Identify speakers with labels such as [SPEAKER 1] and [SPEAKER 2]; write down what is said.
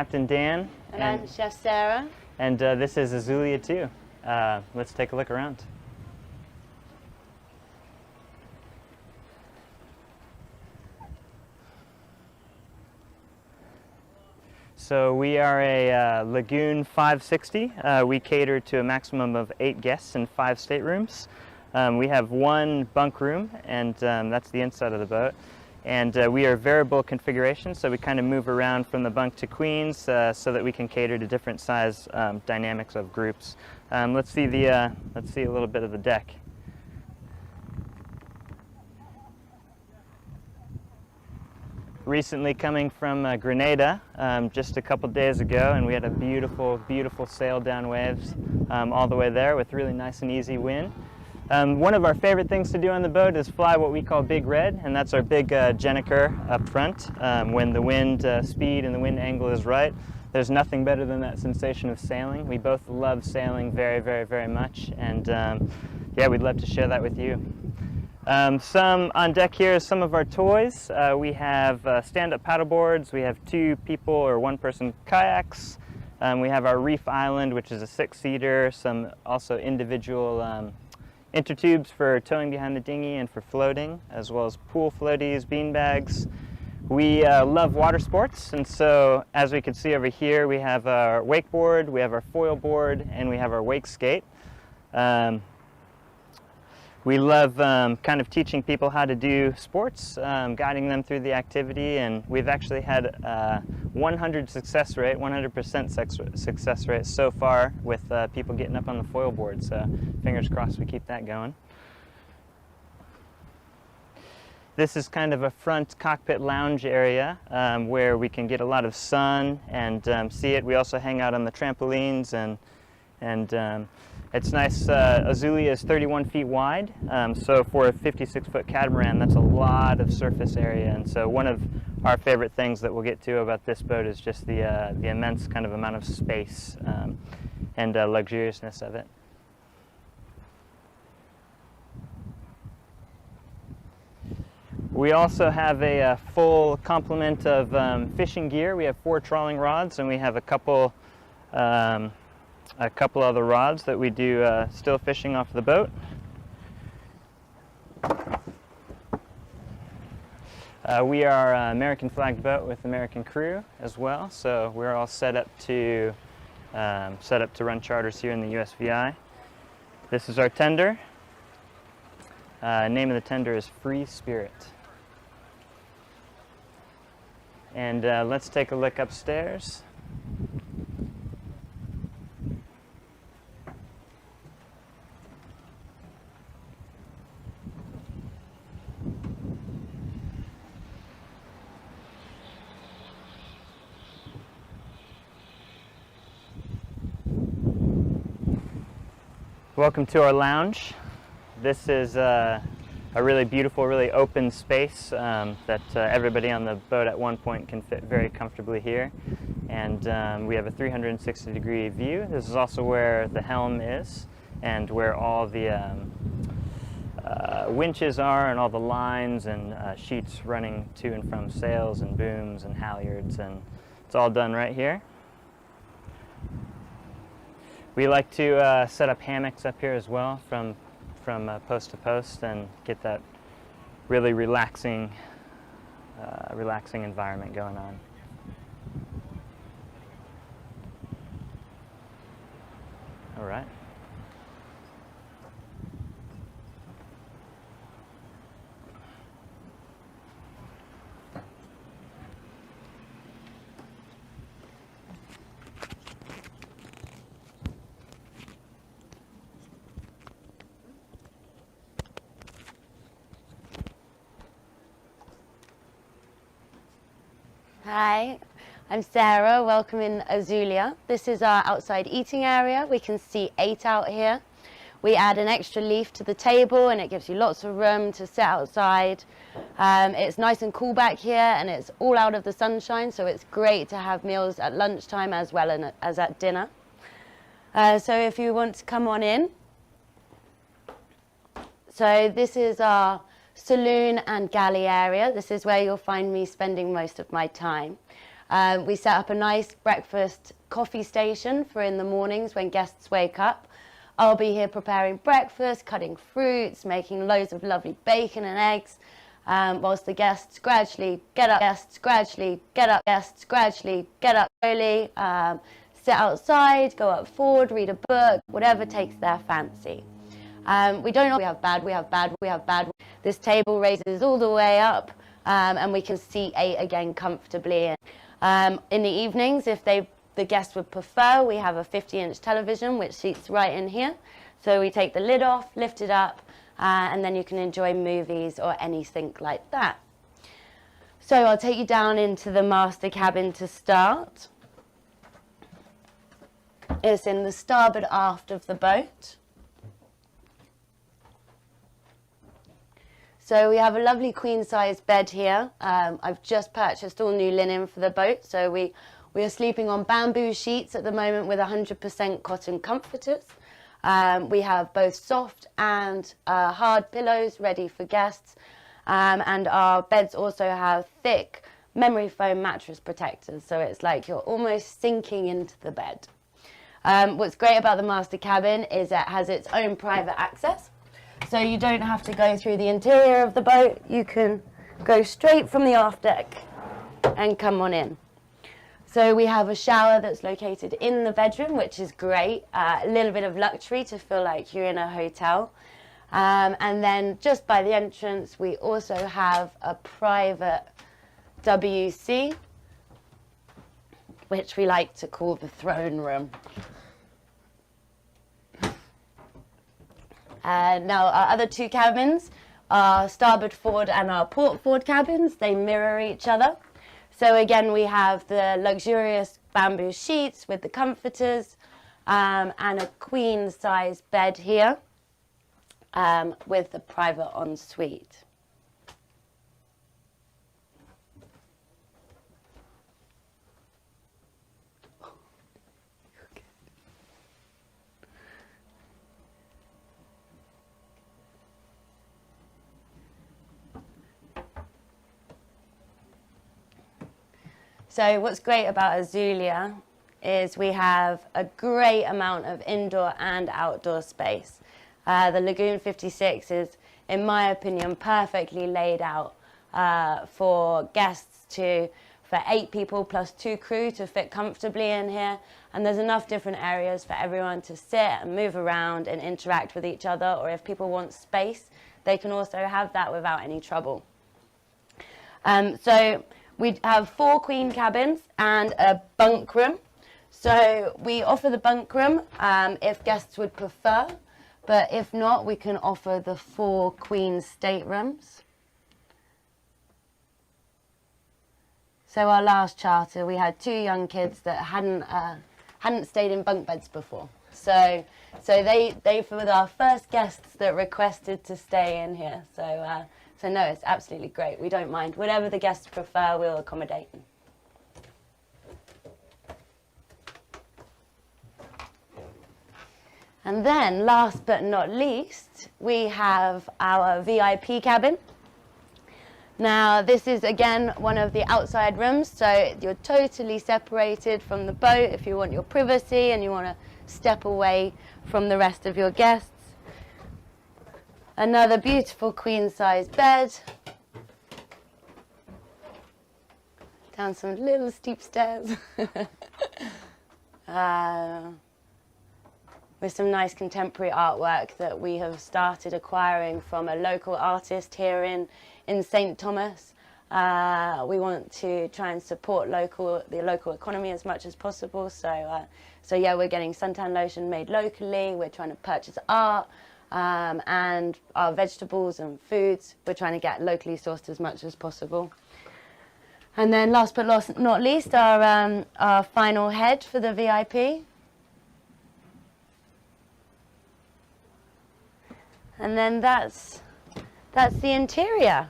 [SPEAKER 1] Captain Dan.
[SPEAKER 2] And I'm Chef Sarah.
[SPEAKER 1] And this is Azulia II. Let's take a look around. So we are a Lagoon 560. We cater to a maximum of 8 guests in 5 staterooms. We have 1 bunk room, and that's the inside of the boat. And we are variable configuration, so we kind of move around from the bunk to queens so that we can cater to different size dynamics of groups. Let's see a little bit of the deck. Recently coming from Grenada just a couple days ago, and we had a beautiful, beautiful sail down waves all the way there with really nice and easy wind. One of our favorite things to do on the boat is fly what we call Big Red, and that's our big Jenniker up front. When the wind speed and the wind angle is right, there's nothing better than that sensation of sailing. We both love sailing very, very, very much, and yeah, we'd love to share that with you. Some on deck here is some of our toys. We have stand-up paddle boards, we have 2 people or 1 person kayaks, we have our reef island, which is a 6-seater, some also individual intertubes for towing behind the dinghy and for floating, as well as pool floaties, bean bags. We love water sports, and so as we can see over here, we have our wakeboard, we have our foil board, and we have our wake skate. We love kind of teaching people how to do sports, guiding them through the activity, and we've actually had 100% success rate so far with people getting up on the foil board, so fingers crossed we keep that going. This is kind of a front cockpit lounge area where we can get a lot of sun and see it. We also hang out on the trampolines, and it's nice. Azulia is 31 feet wide, so for a 56-foot catamaran, that's a lot of surface area. And so one of our favorite things that we'll get to about this boat is just the immense kind of amount of space and luxuriousness of it. We also have a full complement of fishing gear. We have 4 trawling rods, and we have a couple other rods that we do still fishing off the boat. We are an American flagged boat with American crew as well, so we're all set up to run charters here in the USVI. This is our tender. Name of the tender is Free Spirit. And let's take a look upstairs. Welcome to our lounge. This is a really beautiful, really open space that everybody on the boat at one point can fit very comfortably here. And we have a 360-degree view. This is also where the helm is and where all the winches are and all the lines and sheets running to and from sails and booms and halyards, and it's all done right here. We like to set up hammocks up here as well from post to post and get that really relaxing environment going on. All right.
[SPEAKER 2] Hi, I'm Sarah. Welcome in Azulia. This is our outside eating area. We can see 8 out here. We add an extra leaf to the table, and it gives you lots of room to sit outside. It's nice and cool back here, and it's all out of the sunshine, so it's great to have meals at lunchtime as well as at dinner. So if you want to come on in. So this is our Saloon and Galley area. This is where you'll find me spending most of my time. We set up a nice breakfast coffee station for in the mornings when guests wake up. I'll be here preparing breakfast, cutting fruits, making loads of lovely bacon and eggs, whilst the guests gradually get up, slowly, sit outside, go up forward, read a book, whatever takes their fancy. We have bad. This table raises all the way up, and we can seat 8 again comfortably. In the evenings, if the guests would prefer, we have a 50-inch television which seats right in here. So we take the lid off, lift it up, and then you can enjoy movies or anything like that. So I'll take you down into the master cabin to start. It's in the starboard aft of the boat. So we have a lovely queen-size bed here. I've just purchased all new linen for the boat, so we are sleeping on bamboo sheets at the moment with 100% cotton comforters. We have both soft and hard pillows ready for guests, and our beds also have thick memory foam mattress protectors, so it's like you're almost sinking into the bed. What's great about the master cabin is it has its own private access. So you don't have to go through the interior of the boat. You can go straight from the aft deck and come on in. So we have a shower that's located in the bedroom, which is great. A little bit of luxury to feel like you're in a hotel. And then just by the entrance, we also have a private WC, which we like to call the throne room. Now, our other 2 cabins are starboard forward and our port forward cabins. They mirror each other. So again, we have the luxurious bamboo sheets with the comforters, and a queen-size bed here with the private ensuite. So what's great about Azulia is we have a great amount of indoor and outdoor space. The Lagoon 56 is, in my opinion, perfectly laid out for guests for 8 people plus 2 crew to fit comfortably in here. And there's enough different areas for everyone to sit and move around and interact with each other. Or if people want space, they can also have that without any trouble. So we have 4 queen cabins and a bunk room. So we offer the bunk room if guests would prefer, but if not, we can offer the 4 queen staterooms. So our last charter, we had 2 young kids that hadn't stayed in bunk beds before. So they were our first guests that requested to stay in here. So no, it's absolutely great. We don't mind. Whatever the guests prefer, we'll accommodate them. And then, last but not least, we have our VIP cabin. Now, this is, again, one of the outside rooms, so you're totally separated from the boat if you want your privacy and you want to step away from the rest of your guests. Another beautiful queen-size bed. Down some little steep stairs. With some nice contemporary artwork that we have started acquiring from a local artist here in St. Thomas. We want to try and support the local economy as much as possible. So yeah, we're getting suntan lotion made locally. We're trying to purchase art. And our vegetables and foods, we're trying to get locally sourced as much as possible. And then last but not least, our final head for the VIP. And then that's the interior.